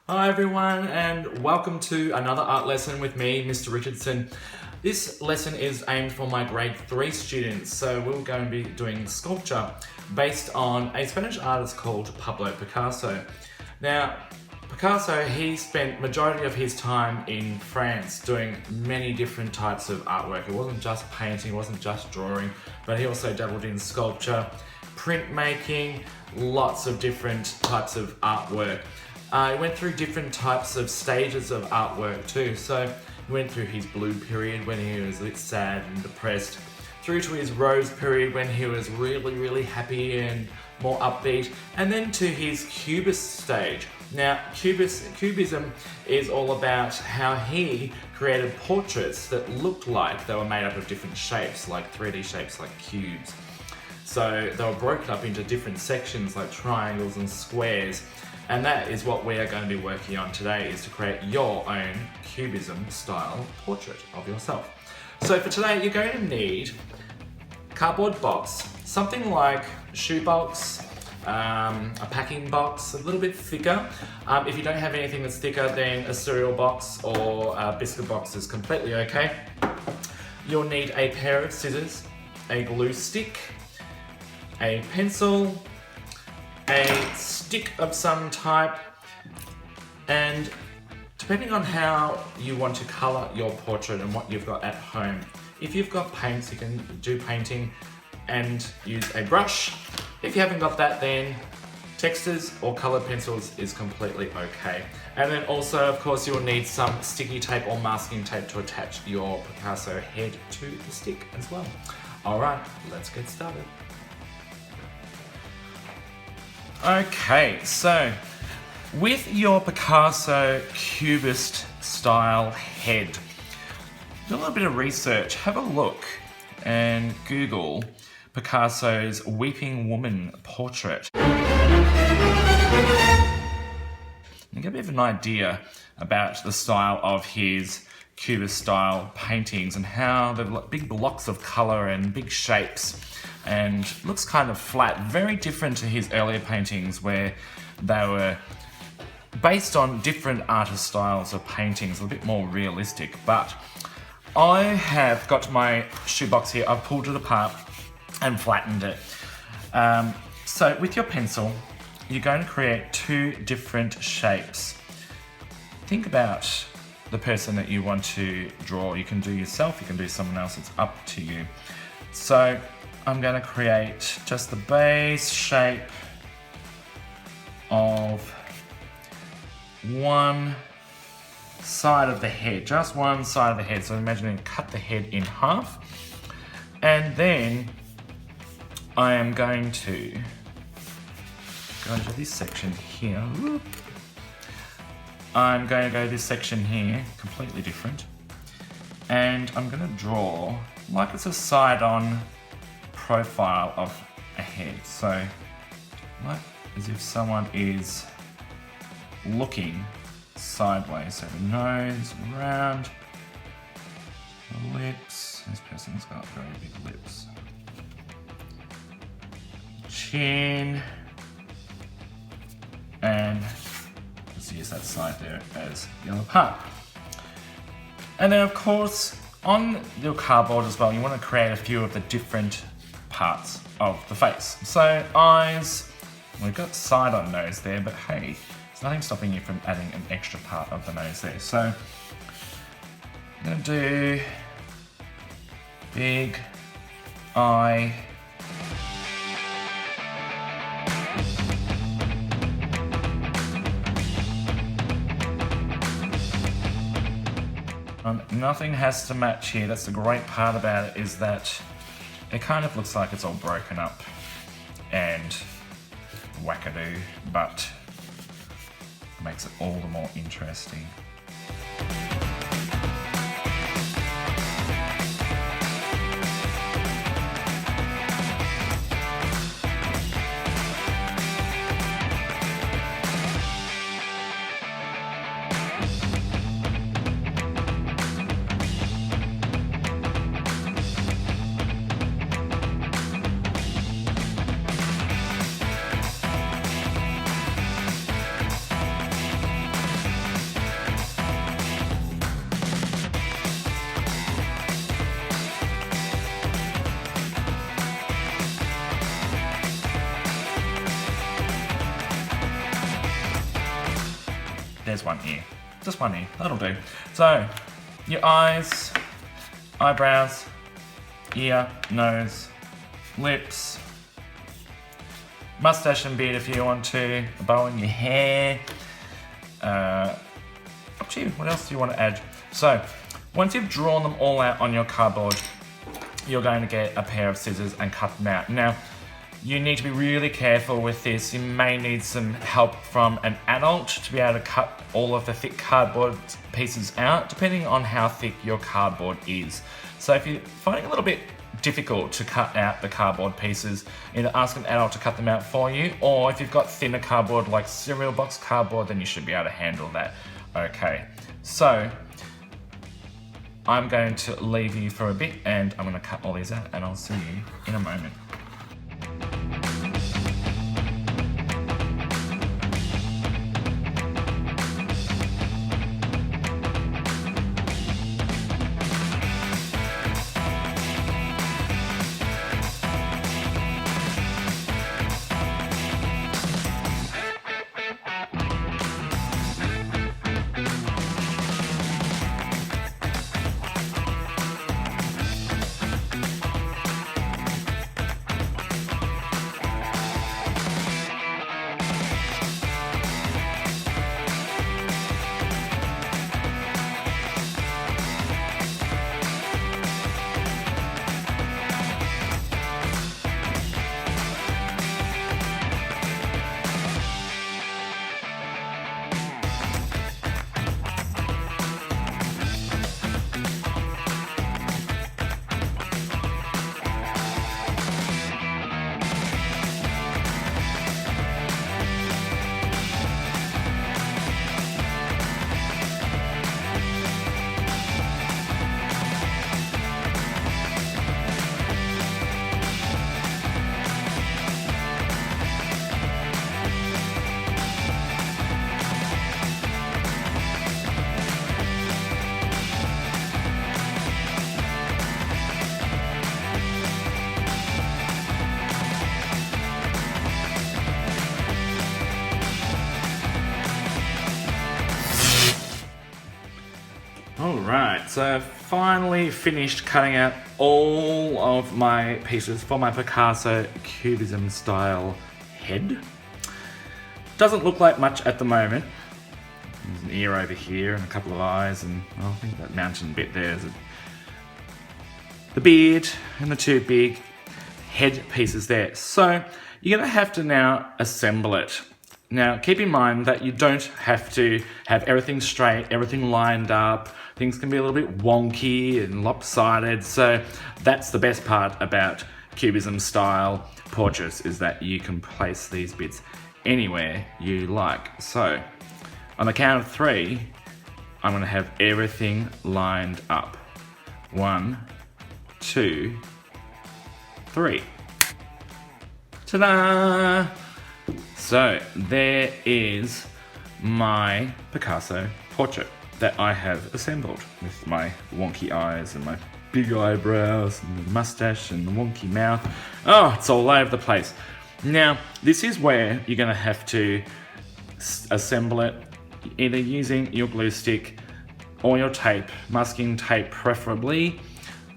Hi everyone, and welcome to another art lesson with me, Mr. Richardson. This lesson is aimed for my grade 3 students, so we're going to be doing sculpture based on a Spanish artist called Pablo Picasso. Now, Picasso, he spent majority of his time in France doing many different types of artwork. It wasn't just painting, it wasn't just drawing, but he also dabbled in sculpture, printmaking, lots of different types of artwork. He went through different types of stages of artwork too. So he went through his blue period when he was a bit sad and depressed, through to his rose period when he was really happy and more upbeat, and then to his cubist stage. Now, cubism is all about how he created portraits that looked like they were made up of different shapes, like 3D shapes, like cubes. So they were broken up into different sections like triangles and squares. And that is what we are going to be working on today, is to create your own cubism style portrait of yourself. So for today, you're going to need a cardboard box, something like a shoebox, a packing box, a little bit thicker. If you don't have anything that's thicker, then a cereal box or a biscuit box is completely okay. You'll need a pair of scissors, a glue stick, a pencil, a stick of some type, and depending on how you want to colour your portrait and what you've got at home. If you've got paints, you can do painting and use a brush. If you haven't got that, then textures or coloured pencils is completely okay. And then also, of course, you'll need some sticky tape or masking tape to attach your Picasso head to the stick as well. Alright, let's get started. Okay, so with your Picasso cubist style head, do a little bit of research, have a look and Google Picasso's Weeping Woman portrait. You get a bit of an idea about the style of his cubist style paintings and how they've got big blocks of colour and big shapes, and looks kind of flat, very different to his earlier paintings where they were based on different artist styles of paintings, a bit more realistic. But I have got my shoebox here, I've pulled it apart and flattened it. So with your pencil, you're going to create two different shapes. Think about the person that you want to draw. You can do yourself, you can do someone else, it's up to you. So I'm going to create just the base shape of one side of the head, just one side of the head. So imagine cut the head in half, and then I am going to go into this section here. I'm going to go to this section here, completely different, and I'm going to draw like it's a side-on profile of a head. So like as if someone is looking sideways. So the nose round, the lips, this person's got very big lips, chin, and let's use that side there as the other part. And then of course on your cardboard as well, you want to create a few of the different parts of the face. So eyes, we've got side on nose there, but hey, there's nothing stopping you from adding an extra part of the nose there. So I'm going to do big eye, nothing has to match here. That's the great part about it, is that it kind of looks like it's all broken up and wackadoo, but it makes it all the more interesting. there's one ear. Just one ear, that'll do. So, your eyes, eyebrows, ear, nose, lips, mustache and beard if you want to, a bow in your hair. Up to you, what else do you want to add? So, once you've drawn them all out on your cardboard, you're going to get a pair of scissors and cut them out. Now, you need to be really careful with this. You may need some help from an adult to be able to cut all of the thick cardboard pieces out, depending on how thick your cardboard is. So if you're finding it a little bit difficult to cut out the cardboard pieces, either ask an adult to cut them out for you, or if you've got thinner cardboard like cereal box cardboard, then you should be able to handle that. Okay, so I'm going to leave you for a bit and I'm going to cut all these out and I'll see you in a moment. Alright, so I've finally finished cutting out all of my pieces for my Picasso Cubism style head. Doesn't look like much at the moment. There's an ear over here and a couple of eyes, and I think that mountain bit there is the beard and the two big head pieces there. So you're going to have to now assemble it. Now keep in mind that you don't have to have everything straight, everything lined up. Things can be a little bit wonky and lopsided, so that's the best part about Cubism style portraits, is that you can place these bits anywhere you like. So on the count of 3, I'm going to have everything lined up. 1, 2, 3. Ta-da! So there is my Picasso portrait that I have assembled with my wonky eyes and my big eyebrows and the mustache and the wonky mouth. Oh, it's all over the place. Now, this is where you're going to have to assemble it, either using your glue stick or your tape, masking tape preferably.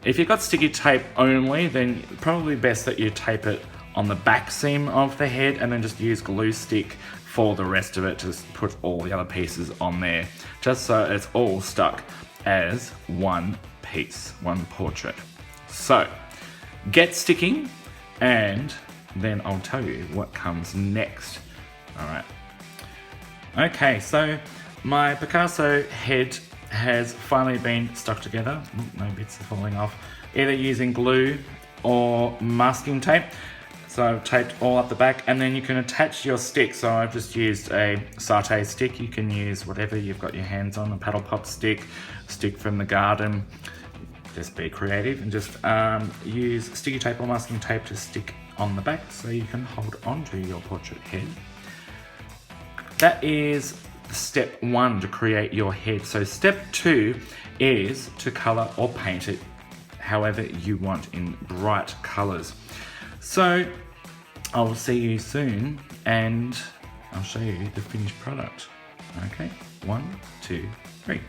If you've got sticky tape only, then probably best that you tape it on the back seam of the head and then just use glue stick for the rest of it to put all the other pieces on there, just so it's all stuck as one piece, one portrait. So get sticking and then I'll tell you what comes next. All right. Okay, so my Picasso head has finally been stuck together. No bits are falling off. Either using glue or masking tape. So I've taped all up the back, and then you can attach your stick. So I've just used a satay stick. You can use whatever you've got your hands on, a paddle pop stick, a stick from the garden. Just be creative and just use sticky tape or masking tape to stick on the back so you can hold onto your portrait head. That is step 1 to create your head. So step 2 is to colour or paint it however you want in bright colours. So I'll see you soon and I'll show you the finished product. Okay, 1, 2, 3.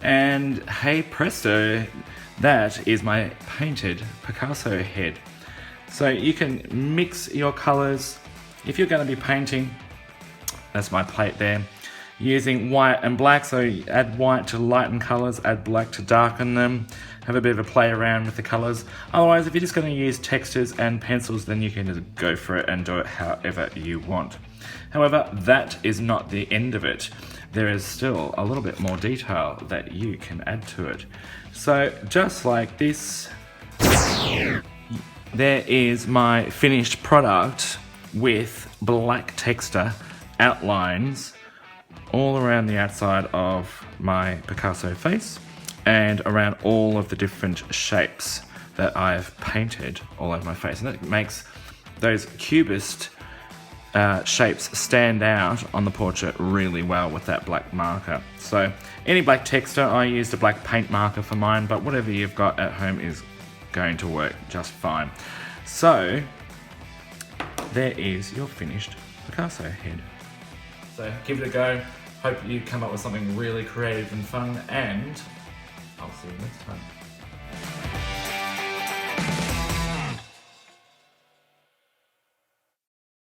And hey presto, that is my painted Picasso head. So you can mix your colors. If you're going to be painting, that's my plate there, using white and black, so you add white to lighten colors, add black to darken them, have a bit of a play around with the colors. Otherwise, if you're just going to use textures and pencils, then you can just go for it and do it however you want. However, that is not the end of it. There is still a little bit more detail that you can add to it. So just like this, there is my finished product with black texture outlines all around the outside of my Picasso face and around all of the different shapes that I've painted all over my face. And it makes those cubist shapes stand out on the portrait really well with that black marker. So any black texture, I used a black paint marker for mine, but whatever you've got at home is going to work just fine. So there is your finished Picasso head. So give it a go. Hope you come up with something really creative and fun, and I'll see you next time.